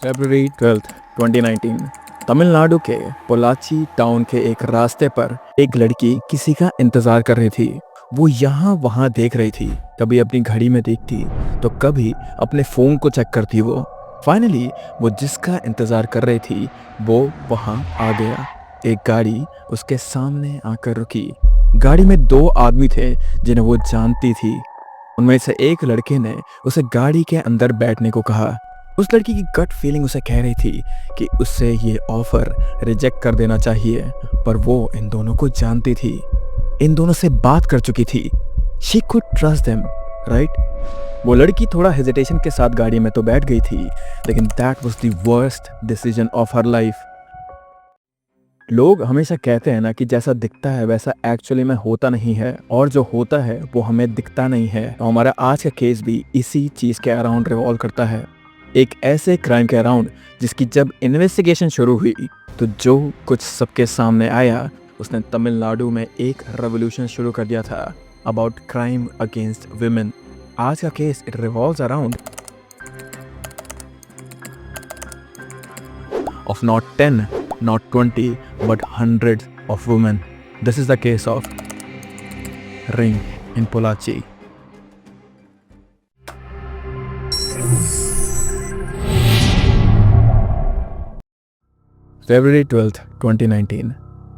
फरवरी 12, 2019 तमिलनाडु के पोलाची टाउन के एक रास्ते पर एक लड़की किसी का इंतजार कर रही थी। वो यहाँ वहाँ देख रही थी, कभी अपनी घड़ी में देखती तो कभी अपने फोन को चेक करती। वो फाइनली वो जिसका इंतजार कर रही थी वो वहाँ आ गया। एक गाड़ी उसके सामने आकर रुकी। गाड़ी में दो आदमी थे जिन्हें वो जानती थी। उनमें से एक लड़के ने उसे गाड़ी के अंदर बैठने को कहा। उस लड़की की गट फीलिंग उसे कह रही थी कि उससे ये ऑफर रिजेक्ट कर देना चाहिए, पर वो इन दोनों को जानती थी, इन दोनों से बात कर चुकी थी। She could trust them, right? वो लड़की थोड़ा हेजिटेशन के साथ गाड़ी में तो बैठ गई थी, लेकिन that was the worst decision of her life. लोग हमेशा कहते हैं ना कि जैसा दिखता है वैसा एक्चुअली में होता नहीं है, और जो होता है वो हमें दिखता नहीं है। तो हमारा आज का केस भी इसी चीज के अराउंड रिवॉल्व करता है, एक ऐसे क्राइम के अराउंड जिसकी जब इन्वेस्टिगेशन शुरू हुई तो जो कुछ सबके सामने आया उसने तमिलनाडु में एक रेवोल्यूशन शुरू कर दिया था अबाउट क्राइम अगेंस्ट वुमेन। आज का case it revolves around of not 10, not 20, but hundreds of women. This is the case of Ring in Pollachi. February 12th, 2019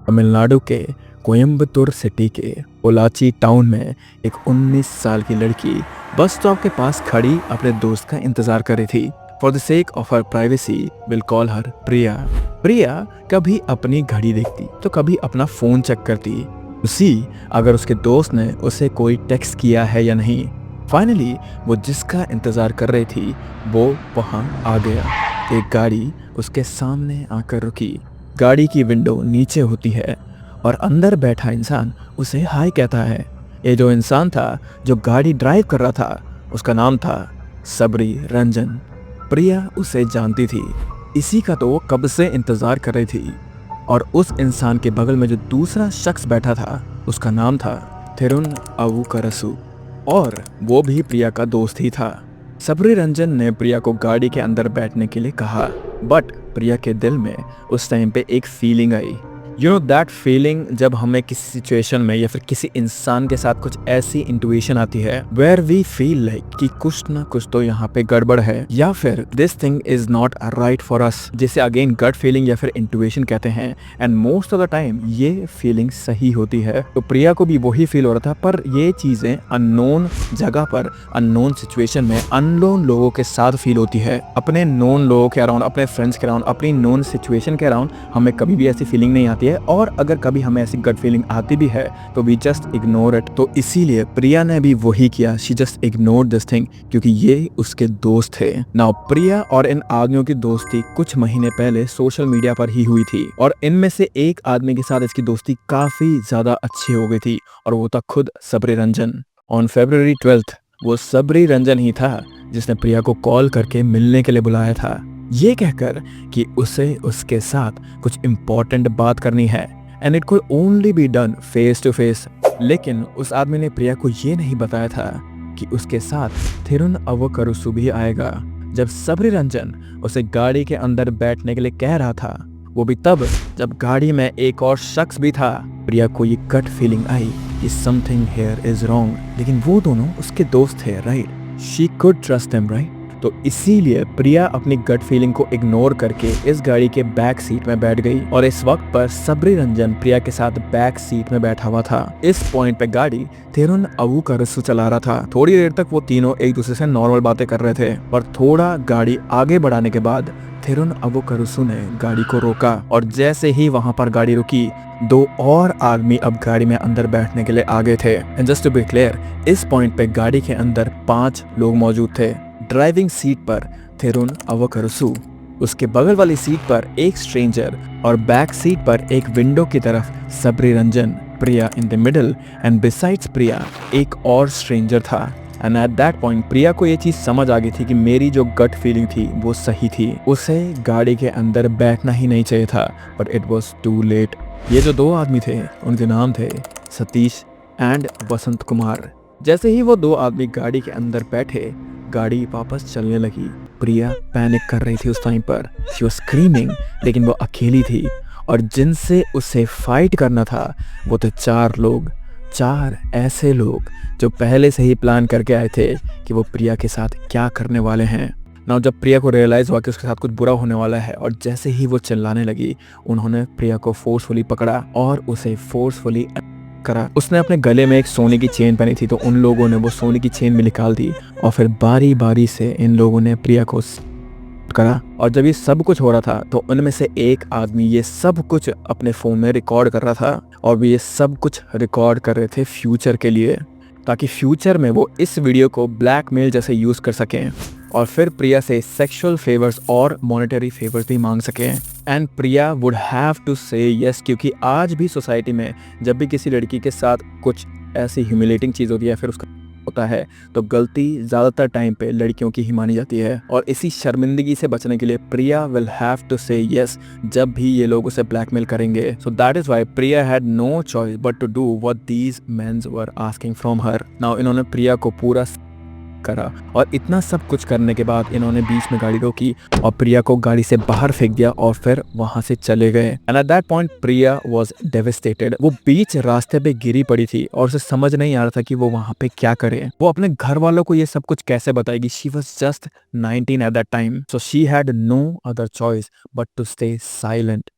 Tamil Nadu के कोयम्बतूर सिटी के पोलाची टाउन में एक 19 साल की लड़की बस स्टॉप के पास खड़ी अपने दोस्त का इंतजार कर रही थी। For the sake of her privacy, we'll call her प्रिया। प्रिया कभी अपनी घड़ी देखती तो कभी अपना फोन चेक करती, उसी अगर उसके दोस्त ने उसे कोई टेक्स्ट किया है या नहीं। फाइनली वो जिसका इंतजार कर रही थी वो वहाँ आ गया। एक गाड़ी उसके सामने आकर रुकी। गाड़ी की विंडो नीचे होती है और अंदर बैठा इंसान उसे हाय कहता है। ये जो इंसान था जो गाड़ी ड्राइव कर रहा था उसका नाम था सबरी रंजन। प्रिया उसे जानती थी, इसी का तो वो कब से इंतजार कर रही थी। और उस इंसान के बगल में जो दूसरा शख्स बैठा था उसका नाम था थिरुन अवुकरसु, और वो भी प्रिया का दोस्त ही था। सबरी रंजन ने प्रिया को गाड़ी के अंदर बैठने के लिए कहा, बट प्रिया के दिल में उस टाइम पे एक feeling I. You know that feeling, जब हमें किसी सिचुएशन में या फिर किसी इंसान के साथ कुछ ऐसी इंट्यूशन आती है वेयर वी फील लाइक कि कुछ ना कुछ तो यहाँ पे गड़बड़ है, या फिर this thing is not right for us, जिसे अगेन गट फीलिंग या फिर इंट्यूशन कहते हैं। And most of the time ये फीलिंग सही होती है। तो प्रिया को भी वही फील हो रहा था, पर ये चीजें अननोन जगह पर, अननोन सिचुएशन में, अननोन लोगों के साथ फील होती है। अपने नोन लोगों के अराउंड, अपने फ्रेंड्स के अराउंड, अपनी नोन सिचुएशन के अराउंड हमें कभी भी ऐसी फीलिंग नहीं आती है, और अगर कभी हमें ऐसी गट फीलिंग आती भी है तो वी जस्ट इग्नोर इट। तो इसीलिए प्रिया ने भी वही किया, she just ignored this thing, क्योंकि ये उसके दोस्त थे। नाउ प्रिया और इन आदमियों की दोस्ती कुछ महीने पहले सोशल मीडिया पर ही हुई थी, और इनमें से एक आदमी के साथ इसकी दोस्ती काफी ज्यादा अच्छी हो गई थी, और वो था खुद सबरी रंजन। ऑन February 12th वो सबरी रंजन ही था जिसने प्रिया को कॉल करके मिलने के लिए बुलाया था, ये कहकर कि उसे उसके साथ कुछ इम्पोर्टेंट बात करनी है, and it could only be done face to face. लेकिन उस आदमी ने प्रिया को ये नहीं बताया था कि उसके साथ थिरुन अवुकरसु भी आएगा। जब सबरी रंजन उसे गाड़ी के अंदर बैठने के लिए कह रहा था, वो भी तब जब गाड़ी में एक और शख्स भी था। प्रिया को ये गट फीलिंग आई कि समथिंग हियर इज रॉन्ग, लेकिन वो दोनों उसके दोस्त थे, right? She could trust them, right? तो इसीलिए प्रिया अपनी गट फीलिंग को इग्नोर करके इस गाड़ी के बैक सीट में बैठ गई, और इस वक्त पर सबरी रंजन प्रिया के साथ बैक सीट में बैठा हुआ था। इस पॉइंट पे गाड़ी थिरुन अवुकरसु चला रहा था। थोड़ी देर तक वो तीनों एक दूसरे से नॉर्मल बातें कर रहे थे, पर थोड़ा गाड़ी आगे बढ़ाने के बाद थिरुन अवुकरसु ने गाड़ी को रोका, और जैसे ही वहां पर गाड़ी रुकी दो और आदमी अब गाड़ी में अंदर बैठने के लिए आ गए थे। And just to be clear, इस पॉइंट पे गाड़ी के अंदर 5 लोग मौजूद थे। ड्राइविंग सीट पर थिरुन अवुकरसु, उसके बगल वाली सीट पर एक स्ट्रेंजर, और बैक सीट पर एक विंडो की तरफ Sabari Ranjan, Priya in the middle, and besides Priya एक और स्ट्रेंजर था। And at that point Priya को ये चीज समझ आ गई थी कि मेरी जो गट फीलिंग थी वो सही थी, उसे गाड़ी के अंदर बैठना ही नहीं चाहिए था, but it was too late. ये जो 2 आदमी थे उनके नाम थे सतीश एंड वसंत कुमार। जैसे ही वो 2 आदमी गाड़ी के अंदर बैठे गाड़ी वापस चलने लगी, प्रिया पैनिक कर रही थी उस टाइम पर। शी वाज स्क्रीमिंग, लेकिन वो अकेली थी और जिनसे उसे फाइट करना था वो थे 4 लोग, 4 ऐसे लोग जो पहले से ही प्लान करके आए थे कि वो प्रिया के साथ क्या करने वाले हैं। ना जब प्रिया को रियलाइज़ हुआ कि उसके साथ कुछ बुरा होने वाला है और जैसे ही वो चिल्लाने लगी, उन्होंने प्रिया को फोर्सफुली पकड़ा और उसे फोर्सफुली करा। उसने अपने गले में एक सोने की चेन पहनी थी, तो उन लोगों ने वो सोने की चेन भी निकाल दी और फिर बारी बारी से इन लोगों ने प्रिया को करा। और जब ये सब कुछ हो रहा था तो उनमें से एक आदमी ये सब कुछ अपने फ़ोन में रिकॉर्ड कर रहा था और वो ये सब कुछ रिकॉर्ड कर रहे थे फ्यूचर के लिए, ताकि फ्यूचर में वो इस वीडियो को ब्लैकमेल जैसे यूज़ कर सकें और फिर प्रिया से सेक्सुअल फेवर्स और मॉनेटरी फेवर्स भी मांग सकें। And Priya would have to say yes, क्योंकि आज भी सोसाइटी में जब भी किसी लड़की के साथ कुछ ऐसी ह्यूमिलेटिंग चीज़ होती है फिर उसका होता है तो गलती ज़्यादातर टाइम पे लड़कियों की ही मानी जाती है। और इसी शर्मिंदगी से बचने के लिए Priya will have to say yes जब भी ये लोग उसे ब्लैकमेल करेंगे। So that is why Priya had no choice but to do what these mens were asking from her. Now इन्होंने प्रिया को पूरा करा और इतना सब कुछ करने के बाद इन्होंने बीच में गाड़ी रोकी और प्रिया को गाड़ी से बाहर फेंक दिया और फिर वहां से चले गए। And at that point Priya was devastated. वो बीच रास्ते पे गिरी पड़ी थी और उसे समझ नहीं आ रहा था कि वो वहां पे क्या करे। वो अपने घर वालों को ये सब कुछ कैसे बताएगी। She was just 19 at that time, so she had no other choice but to stay silent.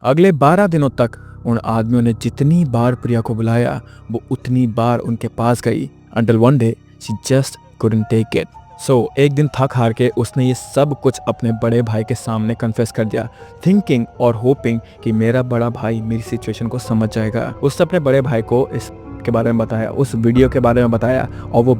अगले 12 दिनों तक उन आदमियों ने जितनी बार प्रिया को बुलाया वो उतनी बार उनके पास गई, until one day she just couldn't take it. So एक दिन थक हार के उसने ये सब कुछ अपने बड़े भाई के सामने कन्फेस कर दिया, थिंकिंग और होपिंग कि मेरा बड़ा भाई मेरी सिचुएशन को समझ जाएगा। उसने अपने बड़े भाई को इस के बारे में बताया, उस वीडियो के बारे में बताया और वो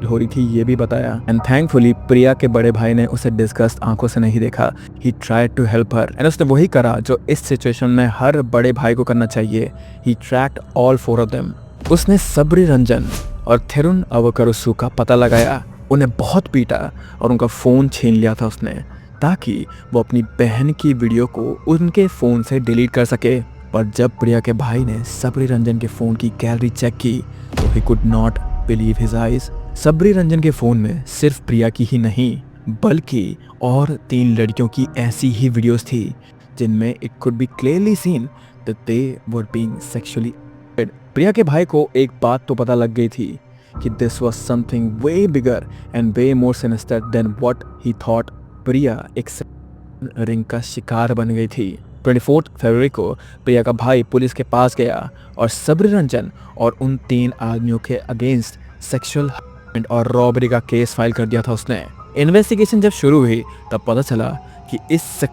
हो रही थी ये भी बताया। एंड थैंकफुली प्रिया के बड़े भाई ने उसे डिस्गस्ट आंखों से नहीं देखा। He tried to help her and उसने वही करा जो इस सिचुएशन में हर बड़े भाई को करना चाहिए। ही ट्रैक्ड ऑल 4 ऑफ देम। उसने सबरी रंजन और थेरुन अवकरुसु का पता लगाया, उन्हें बहुत पीटा और उनका फ़ोन छीन लिया था उसने, ताकि वो अपनी बहन की वीडियो को उनके फ़ोन से डिलीट कर सके। पर जब प्रिया के भाई ने सबरी रंजन के फ़ोन की गैलरी चेक की तो he could not believe his eyes. Sabari Ranjan के फ़ोन में सिर्फ प्रिया की ही नहीं बल्कि और 3 लड़कियों की ऐसी ही वीडियोस थी जिनमें it could be clearly seen that they were being sexually. Priya के भाई को एक बात तो पता लग गई थी कि this was something way bigger and way more sinister than what he thought. Priya एक रिंग का शिकार बन गई थी। 24 फरवरी को प्रिया का भाई पुलिस के पास गया और सबरी रंजन और उन 3 आदमियों के अगेंस्ट सेक्सुअल और रॉबरी का केस फाइल कर दिया था उसने। इन्वेस्टिगेशन जब शुरू हुई तब पता चला कि इस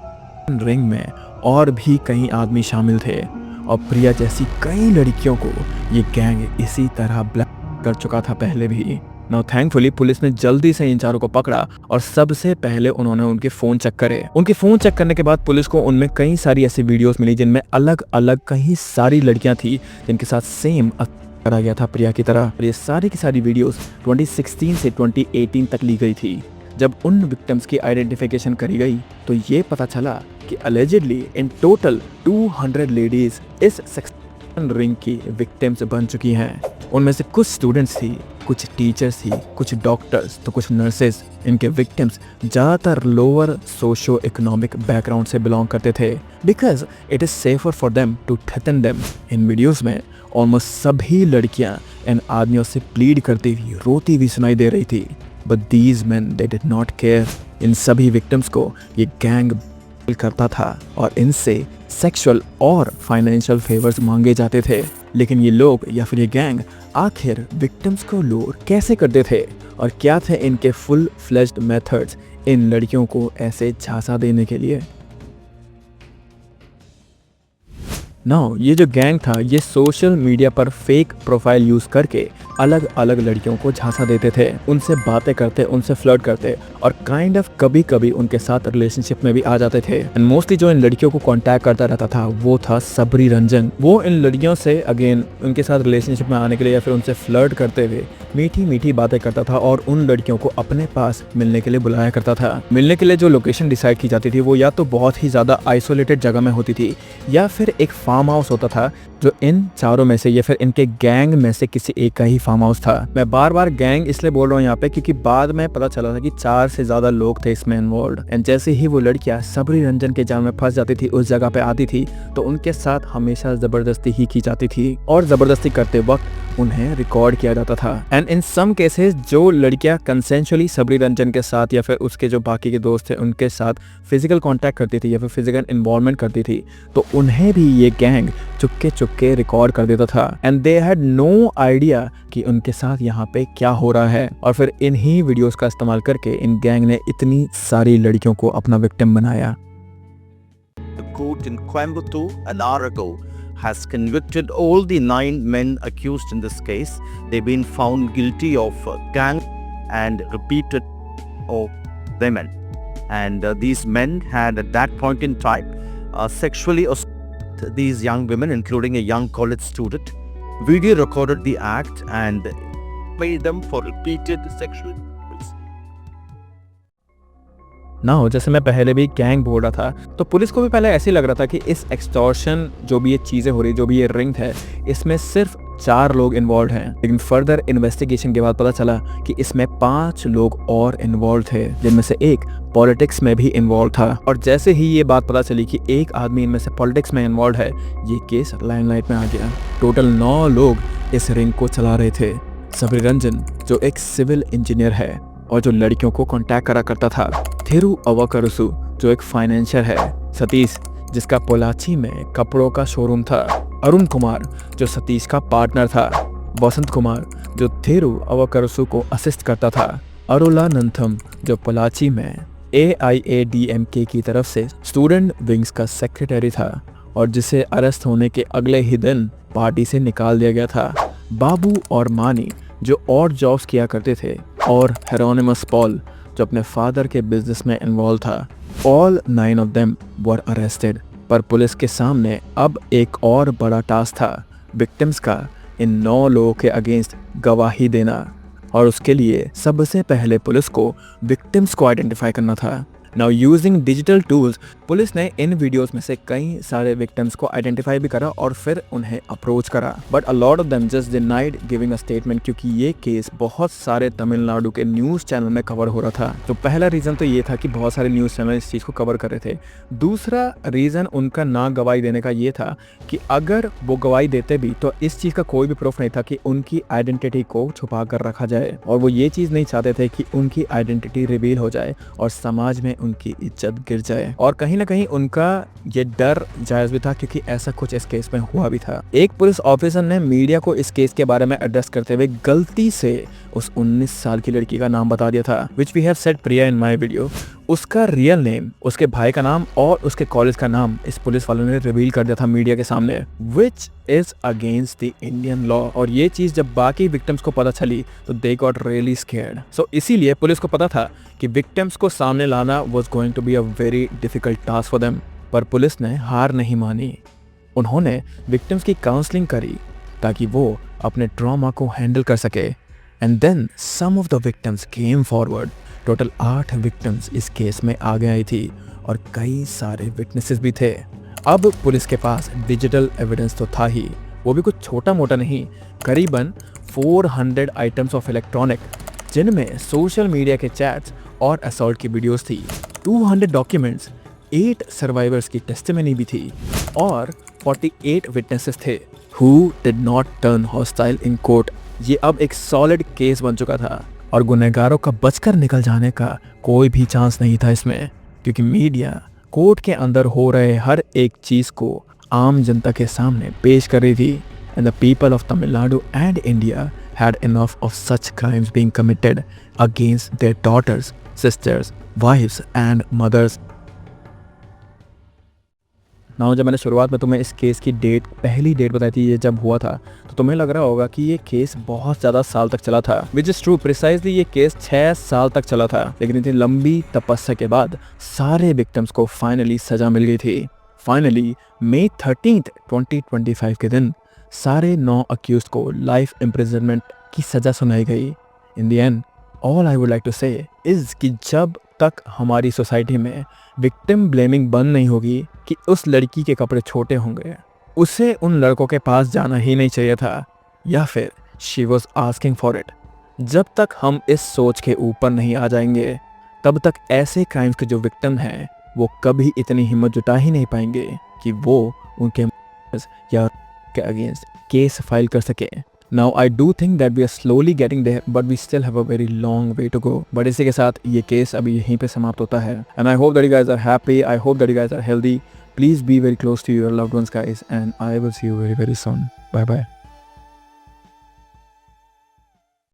रिंग में और भी कई आदमी शामिल थे और प्रिया जैसी कई लड़कियों को ये गैंग इसी तरह ब्लैक कर चुका था पहले भी। नाउ थैंकफुली पुलिस ने जल्दी से इन चारों को पकड़ा और सबसे पहले उन्होंने उनके फ़ोन चेक करे। उनके फ़ोन चेक करने के बाद पुलिस को उनमें कई सारी ऐसी वीडियोस मिली जिनमें अलग अलग कई सारी लड़कियां थी जिनके साथ सेम करा गया था प्रिया की तरह। और ये सारी की सारी वीडियोस 2016 से 2018 तक ली गई थी। जब उन विक्टिम्स की आइडेंटिफिकेशन करी गई तो ये पता चला कि अलेजिडली इन टोटल 200 लेडीज इस सेक्सुअल रिंग की विक्टिम्स बन चुकी हैं। उनमें से कुछ स्टूडेंट्स थी, कुछ टीचर्स थी, कुछ डॉक्टर्स तो कुछ नर्सेज। इनके विक्टिम्स ज़्यादातर लोअर सोशो इकोनॉमिक बैकग्राउंड से बिलोंग करते थे because it is safer for them to threaten them. इन वीडियोज़ में ऑलमोस्ट सभी लड़कियां इन आदमियों से प्लीड करती हुई रोती हुई सुनाई दे रही थी। But these men they did not care. इन सभी विक्टिम्स को ये गैंग करता था और इनसे सेक्सुअल और फाइनेंशियल फेवर्स मांगे जाते थे। लेकिन ये लोग या फिर ये गैंग आखिर विक्टिम्स को लूर कैसे करते थे और क्या थे इनके फुल फ्लेज्ड मेथड्स इन लड़कियों को ऐसे झांसा देने के लिए। नाउ ये जो गैंग था ये सोशल मीडिया पर फेक प्रोफाइल यूज करके अलग अलग लड़कियों को झांसा देते थे, उनसे बातें करते, उनसे फ्लर्ट करते और काइंड ऑफ कभी कभी उनके साथ रिलेशनशिप में भी आ जाते थे। एंड मोस्टली जो इन लड़कियों को कांटेक्ट करता रहता था वो था सबरी रंजन। वो इन लड़कियों से अगेन उनके साथ रिलेशनशिप में आने के लिए या फिर उनसे फ्लर्ट करते हुए मीठी मीठी बातें करता था और उन लड़कियों को अपने पास मिलने के लिए बुलाया करता था। मिलने के लिए जो लोकेशन डिसाइड की जाती थी वो या तो बहुत ही ज़्यादा आइसोलेटेड जगह में होती थी या फिर एक फार्म हाउस होता था जो इन चारों में से या फिर इनके गैंग में से किसी एक का ही फार्म हाउस था। मैं बार बार गैंग इसलिए बोल रहा हूँ यहाँ पे क्योंकि बाद में पता चला था कि 4 से ज्यादा लोग थे इसमें इन्वॉल्व। एंड जैसे ही वो लड़कियां सबरी रंजन के जाल में फंस जाती थी, उस जगह पे आती थी, तो उनके साथ हमेशा जबरदस्ती ही की जाती थी और जबरदस्ती करते वक्त उन्हें रिकॉर्ड किया जाता था। एंड इन सम केसेस जो लड़कियां कंसेंशुअली सबरी रंजन के साथ या फिर उसके जो बाकी के दोस्त थे उनके साथ फिजिकल कांटेक्ट करती थी या फिर फिजिकल इन्वॉल्वमेंट करती थी, तो उन्हें भी ये गैंग चुपके चुपके रिकॉर्ड कर देता था। And they had no idea कि उनके साथ यहाँ पे क्या हो रहा है। और फिर इन्हीं वीडियोस का इस्तेमाल करके इन गैंग ने इतनी सारी लड़कियों को अपना विक्टिम बनाया। The court in Coimbatore an hour ago has convicted all the 9 men accused in this case. They've been found guilty of gang and repeated of women. And these men had at that point in time sexually assaulted these young women, including a young college student. Video recorded the act and paid them for repeated sexual abuse. ना हो, जैसे मैं पहले भी gang बोल रहा था, तो पुलिस को भी पहले ऐसे ही लग रहा था कि इस एक्सटॉर्शन जो भी ये चीज़ें हो रही, जो भी ये रिंग है, इसमें सिर्फ 4 लोग इन्वॉल्व हैं। लेकिन फर्दर इन्वेस्टिगेशन के बाद पता चला कि इसमें 5 लोग और इन्वॉल्व थे, जिनमें से एक पॉलिटिक्स में भी इन्वॉल्व था। और जैसे ही ये बात पता चली कि एक आदमी इनमें से पॉलिटिक्स में इन्वॉल्व है, ये केस लाइमलाइट में आ गया। टोटल 9 लोग इस रिंग को चला रहे थे। सबरी रंजन जो एक सिविल इंजीनियर है और जो लड़कियों को कांटेक्ट करा करता था, थिरु अवाकरुसु जो एक फाइनेंशियर है, सतीश जिसका पोलाची में कपड़ों का शोरूम था, अरुण कुमार जो सतीश का पार्टनर था, वसंत कुमार जो थिरु अवाकरुसु को असिस्ट करता था, अरुला नंथम जो पोलाची में AIADMK की तरफ से स्टूडेंट विंग्स का सेक्रेटरी था और जिसे अरेस्ट होने के अगले ही दिन पार्टी से निकाल दिया गया था, बाबू और मानी जो और जॉब्स किया करते थे, और हेरोनिमस पॉल जो अपने फादर के बिजनेस में इन्वॉल्व था। All 9 of them were arrested. पर पुलिस के सामने अब एक और बड़ा टास्क था, विक्टिम्स का इन 9 लोगों के अगेंस्ट गवाही देना। और उसके लिए सबसे पहले पुलिस को विक्टिम्स को आइडेंटिफाई करना था। Now using digital tools, police ने इन वीडियोस में से कई सारे विक्टिम्स को आइडेंटिफाई भी करा और फिर उन्हें अप्रोच करा, but a lot of them just denied giving a statement, क्योंकि ये केस बहुत सारे तमिलनाडु के न्यूज़ चैनल में कवर हो रहा था। तो पहला रीज़न तो ये था कि बहुत सारे न्यूज़ चैनल इस चीज़ को कवर कर रहे थे। दूसरा रीज़न उनका ना गवाही देने का ये था कि अगर वो गवाही देते भी तो इस चीज़ का कोई भी प्रूफ नहीं था कि उनकी आइडेंटिटी को छुपा कर रखा जाए, और वो ये चीज़ नहीं चाहते थे कि उनकी आइडेंटिटी रिवील हो जाए और समाज में उनकी इज्जत गिर जाए। और कहीं ना कहीं उनका ये डर जायज भी था, क्योंकि ऐसा कुछ इस केस में हुआ भी था। एक पुलिस ऑफिसर ने मीडिया को इस केस के बारे में एड्रेस करते हुए गलती से उस 19 साल की लड़की का नाम बता दिया था, which we have said Priya in my video. उसका रियल नेम, उसके भाई का नाम और उसके कॉलेज का नाम इस पुलिस वालों ने रिवील कर दिया था मीडिया के सामने, which is against the Indian law. और ये चीज जब बाकी विक्टिम्स को पता चली तो दे गॉट रियली स्केयर्ड। सो इसीलिए पुलिस को पता था कि विक्टिम्स को सामने लाना was going to be a very difficult task for them. पर पुलिस ने हार नहीं मानी। उन्होंने विक्टिम्स की काउंसलिंग करी ताकि वो अपने ट्रॉमा को हैंडल कर सके। And then some of the victims came forward. Total 8 victims इस केस में आगे आई थी और कई सारे विटनेसेस भी थे। अब पुलिस के पास डिजिटल एविडेंस तो था ही, वो भी कुछ छोटा मोटा नहीं, करीबन 400 आइटम्स ऑफ इलेक्ट्रॉनिक, जिनमें सोशल मीडिया के चैट्स और असॉल्ट की वीडियोस थी, 200 डॉक्यूमेंट्स, 8 सर्वाइवर्स की टेस्टिमनी भी थी और 48 विटनेसेस थे who did not turn hostile in court. ये अब एक सॉलिड केस बन चुका था और गुनहगारों का बचकर निकल जाने का कोई भी चांस नहीं था इसमें, क्योंकि मीडिया कोर्ट के अंदर हो रहे हर एक चीज को आम जनता के सामने पेश कर रही थी। And the people of Tamil Nadu and India had enough of such crimes being committed against their daughters, sisters, wives and mothers. Now जब मैंने शुरुआत में तुम्हें इस केस की पहली डेट बताई थी, ये जब हुआ था, तो तुम्हें लग रहा होगा कि ये केस बहुत ज़्यादा साल तक चला था, विच इज़ ट्रू। प्रिसाइजली ये केस 6 साल तक चला था, लेकिन इतनी लंबी तपस्या के बाद सारे विक्टिम्स को फाइनली सजा मिल गई थी। फाइनली May 13, 2025 के दिन सारे 9 अक्यूज्ड को लाइफ इम्प्रिजनमेंट की सजा सुनाई गई। In the end all I would like to say is कि जब तक हमारी सोसाइटी में विक्टिम ब्लेमिंग बंद नहीं होगी कि उस लड़की के कपड़े छोटे होंगे, उसे उन लड़कों के पास जाना ही नहीं चाहिए था, या फिर she was asking for it. जब तक हम इस सोच के ऊपर नहीं आ जाएंगे, तब तक ऐसे क्राइम्स के जो विक्टिम हैं वो कभी इतनी हिम्मत जुटा ही नहीं पाएंगे कि वो उनके या के अगेंस्ट केस फाइल कर सके। Now I do think that we are slowly getting there, but we still have a very long way to go. But इसी के साथ ये केस अभी यहीं पे समाप्त होता है। And I hope that you guys are happy, I hope that you guys are healthy. Please be very close to your loved ones, guys, and I will see you very, very soon. Bye bye.